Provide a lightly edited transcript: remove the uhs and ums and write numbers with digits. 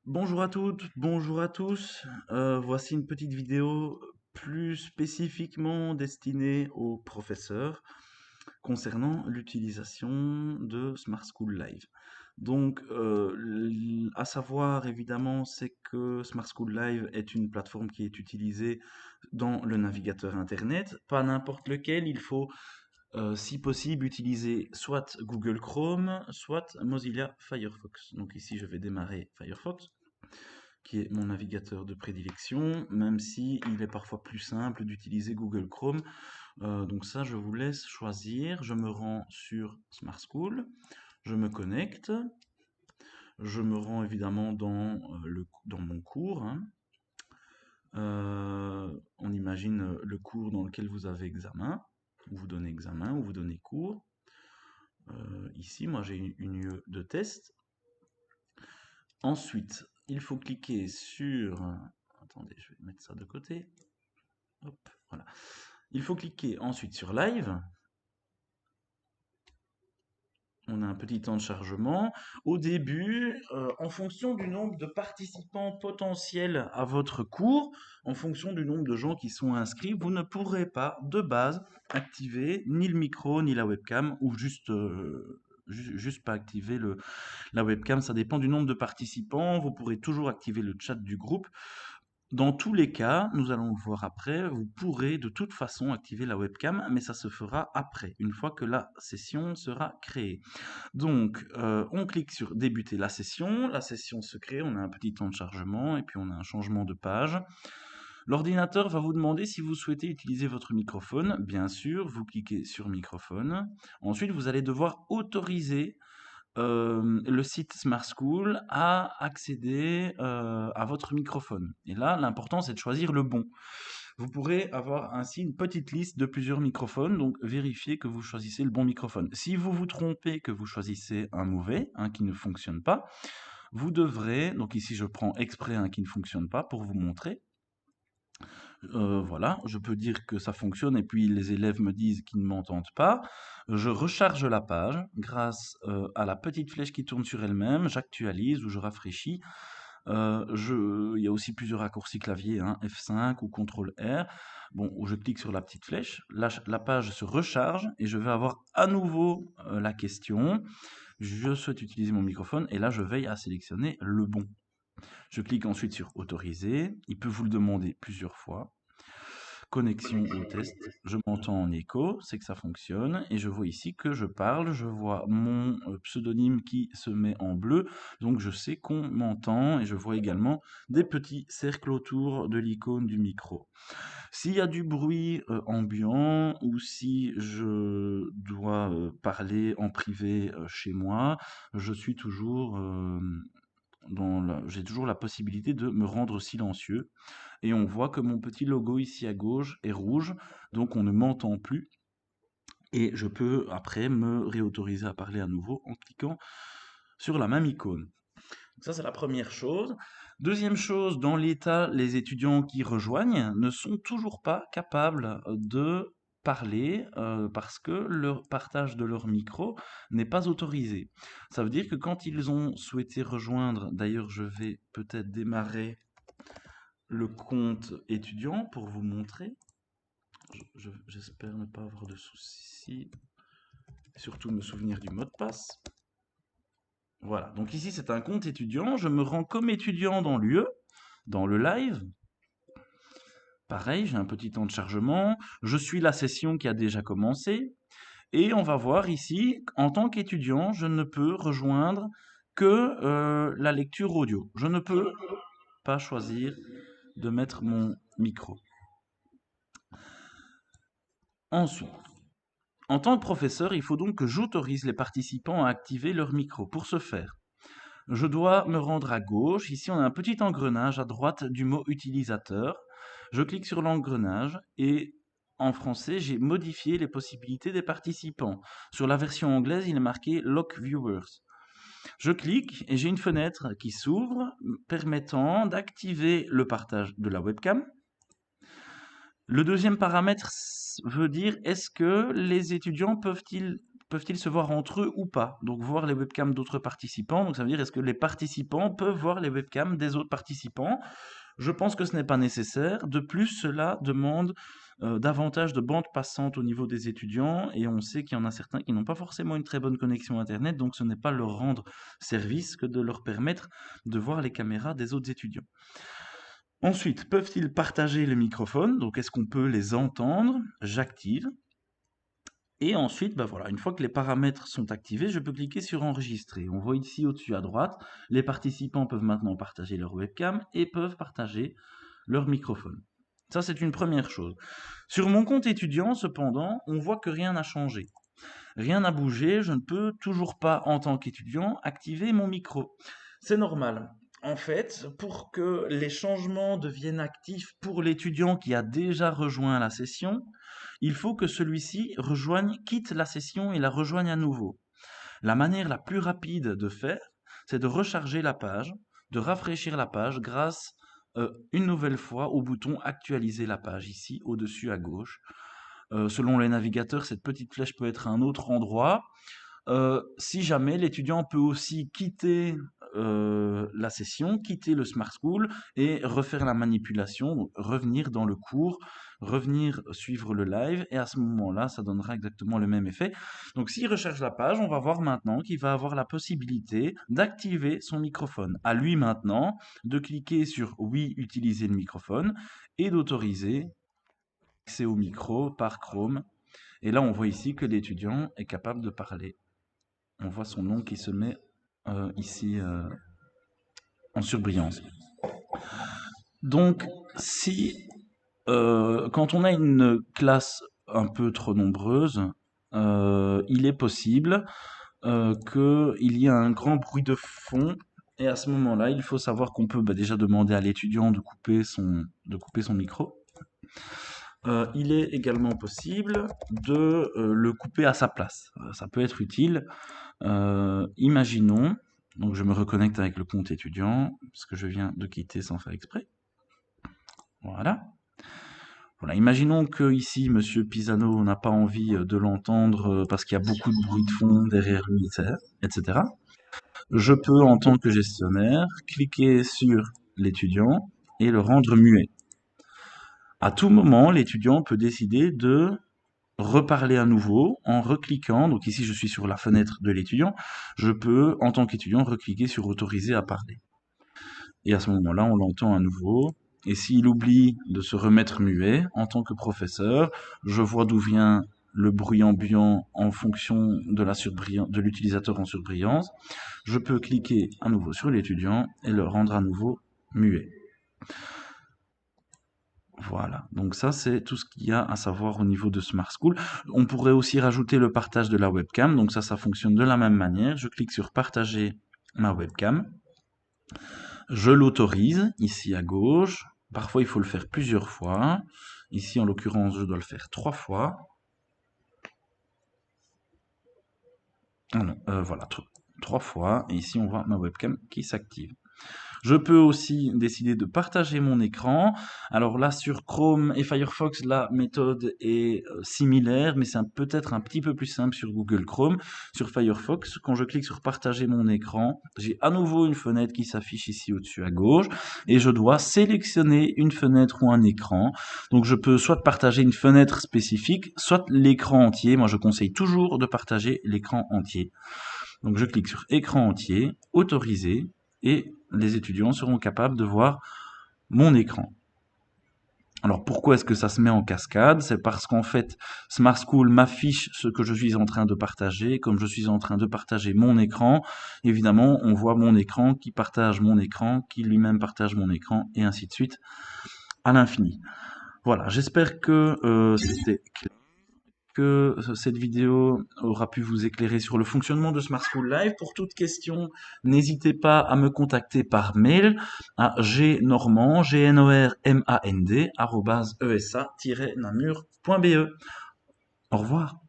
Bonjour à toutes, bonjour à tous. Voici une petite vidéo plus spécifiquement destinée aux professeurs concernant l'utilisation de Smart School Live. Donc, à savoir évidemment, c'est que Smart School Live est une plateforme qui est utilisée dans le navigateur Internet, pas n'importe lequel. Il faut, si possible, utiliser soit Google Chrome, soit Mozilla Firefox. Donc ici, je vais démarrer Firefox qui est mon navigateur de prédilection, même si il est parfois plus simple d'utiliser Google Chrome. Donc ça, je vous laisse choisir. Je me rends sur Smart School, je me connecte, je me rends évidemment dans mon cours, hein. On imagine le cours dans lequel vous avez examen, ou vous donnez examen, ou vous donnez cours. Ici, moi j'ai une UE de test. Ensuite, il faut cliquer sur... Attendez, je vais mettre ça de côté. Hop, voilà. Il faut cliquer ensuite sur Live. On a un petit temps de chargement. Au début, en fonction du nombre de participants potentiels à votre cours, en fonction du nombre de gens qui sont inscrits, vous ne pourrez pas, de base, activer ni le micro ni la webcam, ou juste pas activer la webcam. Ça dépend du nombre de participants. Vous pourrez toujours activer le chat du groupe. Dans tous les cas, nous allons le voir après, vous pourrez de toute façon activer la webcam, mais ça se fera après, une fois que la session sera créée. Donc, on clique sur débuter la session se crée, on a un petit temps de chargement et puis on a un changement de page. L'ordinateur va vous demander si vous souhaitez utiliser votre microphone. Bien sûr, vous cliquez sur microphone. Ensuite, vous allez devoir autoriser le site Smart School a accédé à votre microphone. Et là, l'important, c'est de choisir le bon. Vous pourrez avoir ainsi une petite liste de plusieurs microphones, donc vérifiez que vous choisissez le bon microphone. Si vous vous trompez, que vous choisissez un mauvais, un qui ne fonctionne pas, vous devrez, donc ici je prends exprès un qui ne fonctionne pas pour vous montrer, voilà, je peux dire que ça fonctionne et puis les élèves me disent qu'ils ne m'entendent pas. Je recharge la page grâce à la petite flèche qui tourne sur elle-même, j'actualise ou je rafraîchis. Il y a aussi plusieurs raccourcis clavier, hein, F5 ou CTRL R. Bon, où je clique sur la petite flèche, la page se recharge et je vais avoir à nouveau la question. Je souhaite utiliser mon microphone et là je veille à sélectionner le bon. Je clique ensuite sur autoriser. Il peut vous le demander plusieurs fois. Connexion au test. Je m'entends en écho, c'est que ça fonctionne. Et je vois ici que je parle. Je vois mon pseudonyme qui se met en bleu. Donc je sais qu'on m'entend. Et je vois également des petits cercles autour de l'icône du micro. S'il y a du bruit ambiant ou si je dois parler en privé chez moi, je suis toujours j'ai toujours la possibilité de me rendre silencieux. Et on voit que mon petit logo ici à gauche est rouge, donc on ne m'entend plus. Et je peux après me réautoriser à parler à nouveau en cliquant sur la même icône. Ça, c'est la première chose. Deuxième chose, dans l'état, les étudiants qui rejoignent ne sont toujours pas capables de parler parce que le partage de leur micro n'est pas autorisé. Ça veut dire que quand ils ont souhaité rejoindre, d'ailleurs je vais peut-être démarrer le compte étudiant pour vous montrer. J'espère ne pas avoir de soucis. Surtout me souvenir du mot de passe. Voilà, donc ici c'est un compte étudiant. Je me rends comme étudiant dans l'UE, dans le live. Pareil, j'ai un petit temps de chargement. Je suis la session qui a déjà commencé. Et on va voir ici, en tant qu'étudiant, je ne peux rejoindre que la lecture audio. Je ne peux pas choisir de mettre mon micro. Ensuite, en tant que professeur, il faut donc que j'autorise les participants à activer leur micro. Pour ce faire, je dois me rendre à gauche. Ici, on a un petit engrenage à droite du mot utilisateur. Je clique sur l'engrenage et en français, j'ai modifié les possibilités des participants. Sur la version anglaise, il est marqué Lock Viewers. Je clique et j'ai une fenêtre qui s'ouvre permettant d'activer le partage de la webcam. Le deuxième paramètre veut dire est-ce que les étudiants peuvent-ils se voir entre eux ou pas? Donc voir les webcams d'autres participants. Donc ça veut dire, est-ce que les participants peuvent voir les webcams des autres participants? Je pense que ce n'est pas nécessaire. De plus, cela demande davantage de bande passante au niveau des étudiants et on sait qu'il y en a certains qui n'ont pas forcément une très bonne connexion Internet, donc ce n'est pas leur rendre service que de leur permettre de voir les caméras des autres étudiants. Ensuite, peuvent-ils partager le microphone? Donc est-ce qu'on peut les entendre? J'active. Et ensuite, bah voilà, une fois que les paramètres sont activés, je peux cliquer sur enregistrer. On voit ici au-dessus à droite, les participants peuvent maintenant partager leur webcam et peuvent partager leur microphone. Ça, c'est une première chose. Sur mon compte étudiant, cependant, on voit que rien n'a changé. Rien n'a bougé, je ne peux toujours pas, en tant qu'étudiant, activer mon micro. C'est normal. En fait, pour que les changements deviennent actifs pour l'étudiant qui a déjà rejoint la session, il faut que celui-ci quitte la session et la rejoigne à nouveau. La manière la plus rapide de faire, c'est de recharger la page, de rafraîchir la page grâce une nouvelle fois au bouton actualiser la page ici au-dessus à gauche. Selon les navigateurs, cette petite flèche peut être à un autre endroit. Si jamais l'étudiant peut aussi quitter la session, quitter le Smart School et refaire la manipulation, donc revenir dans le cours, revenir suivre le live, et à ce moment-là, ça donnera exactement le même effet. Donc s'il recherche la page, on va voir maintenant qu'il va avoir la possibilité d'activer son microphone. À lui maintenant de cliquer sur oui, utiliser le microphone et d'autoriser accès au micro par Chrome. Et là, on voit ici que l'étudiant est capable de parler. On voit son nom qui se met ici en surbrillance. Donc, si quand on a une classe un peu trop nombreuse, il est possible qu'il y ait un grand bruit de fond. Et à ce moment-là, il faut savoir qu'on peut déjà demander à l'étudiant de couper son micro. Il est également possible de le couper à sa place. Ça peut être utile. Imaginons, donc je me reconnecte avec le compte étudiant, parce que je viens de quitter sans faire exprès. Voilà. Voilà, imaginons que ici, Monsieur Pisano n'a pas envie de l'entendre parce qu'il y a beaucoup de bruit de fond derrière lui, etc. Je peux, en tant que gestionnaire, cliquer sur l'étudiant et le rendre muet. À tout moment, l'étudiant peut décider de reparler à nouveau en recliquant. Donc ici, je suis sur la fenêtre de l'étudiant. Je peux, en tant qu'étudiant, recliquer sur autoriser à parler. Et à ce moment-là, on l'entend à nouveau. Et s'il oublie de se remettre muet, en tant que professeur, je vois d'où vient le bruit ambiant en fonction de l'utilisateur en surbrillance. Je peux cliquer à nouveau sur l'étudiant et le rendre à nouveau muet. Voilà, donc ça c'est tout ce qu'il y a à savoir au niveau de Smart School. On pourrait aussi rajouter le partage de la webcam, donc ça fonctionne de la même manière. Je clique sur partager ma webcam. Je l'autorise ici à gauche. Parfois, il faut le faire plusieurs fois. Ici, en l'occurrence, je dois le faire 3 fois. Ah non, voilà, 3 fois. Et ici, on voit ma webcam qui s'active. Je peux aussi décider de partager mon écran. Alors là, sur Chrome et Firefox, la méthode est similaire, mais c'est peut-être un petit peu plus simple sur Google Chrome. Sur Firefox, quand je clique sur partager mon écran, j'ai à nouveau une fenêtre qui s'affiche ici au-dessus à gauche, et je dois sélectionner une fenêtre ou un écran. Donc je peux soit partager une fenêtre spécifique, soit l'écran entier. Moi, je conseille toujours de partager l'écran entier. Donc je clique sur écran entier, autoriser, et les étudiants seront capables de voir mon écran. Alors pourquoi est-ce que ça se met en cascade? C'est parce qu'en fait, Smart School m'affiche ce que je suis en train de partager. Comme je suis en train de partager mon écran, évidemment, on voit mon écran qui partage mon écran, qui lui-même partage mon écran, et ainsi de suite, à l'infini. Voilà, j'espère que c'était clair, que cette vidéo aura pu vous éclairer sur le fonctionnement de Smart School Live. Pour toute question, n'hésitez pas à me contacter par mail à gnormand@esa-namur.be. Au revoir.